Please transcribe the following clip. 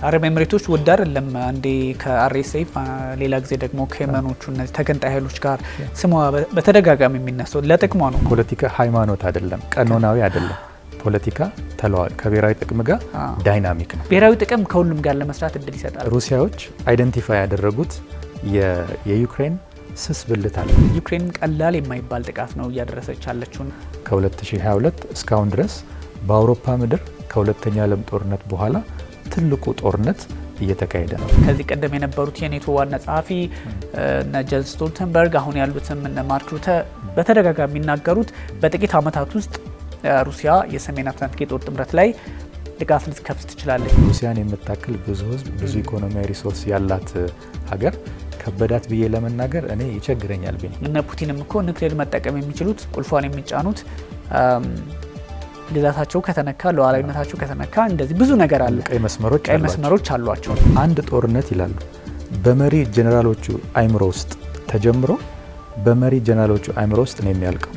አረብ ኤምሬቶች ወድ አይደለም አንዴ ከአርኤስኤፍ ሌላ ጊዜ ደግሞ ከየመኖቹ እነዚህ ተገንጣይ ኃይሎች ጋር ስሟ በተደጋጋሚ የሚነሳው ለጥቅሟ ነው። ፖለቲካ ሃይማኖት አይደለም፣ ቀኖናዊ አይደለም። ፖለቲካ ተለዋዋጭ ከብሔራዊ ጥቅም ጋር ዳይናሚክ ነው። ብሔራዊ ጥቅም ከሁሉም ጋር ለመስራት እድል ይሰጣል። ሩሲያዎች አይደንቲፋይ ያደረጉት የዩክሬን ስስ ብልት አለ። ዩክሬን ቀላል የማይባል ጥቃት ነው እያደረሰች ያለችው። ከ2022 እስካሁን ድረስ በአውሮፓ ምድር ከሁለተኛ ዓለም ጦርነት በኋላ ትልቁ ጦርነት እየተካሄደ ነው። ከዚህ ቀደም የነበሩት የኔቶ ዋና ጸሐፊ እነ ጀንስ ስቶልተንበርግ አሁን ያሉትም እነ ማርክ ሩተ በተደጋጋሚ የሚናገሩት በጥቂት ዓመታት ውስጥ ሩሲያ የሰሜን አትላንቲክ የጦር ጥምረት ላይ ድጋፍ ልትከፍት ትችላለች። ሩሲያን የምታክል ብዙ ህዝብ፣ ብዙ ኢኮኖሚያዊ ሪሶርስ ያላት ሀገር ከበዳት ብዬ ለመናገር እኔ ይቸግረኛል። እነ ፑቲንም እኮ ኒውክሌር መጠቀም የሚችሉት ቁልፏን የሚጫኑት ግዛታቸው ከተነካ ሉዓላዊነታቸው ከተነካ እንደዚህ ብዙ ነገር አለ። ቀይ መስመሮች አሏቸው። አንድ ጦርነት ይላሉ በመሪ ጀነራሎቹ አይምሮ ውስጥ ተጀምሮ በመሪ ጀነራሎቹ አይምሮ ውስጥ ነው የሚያልቀው።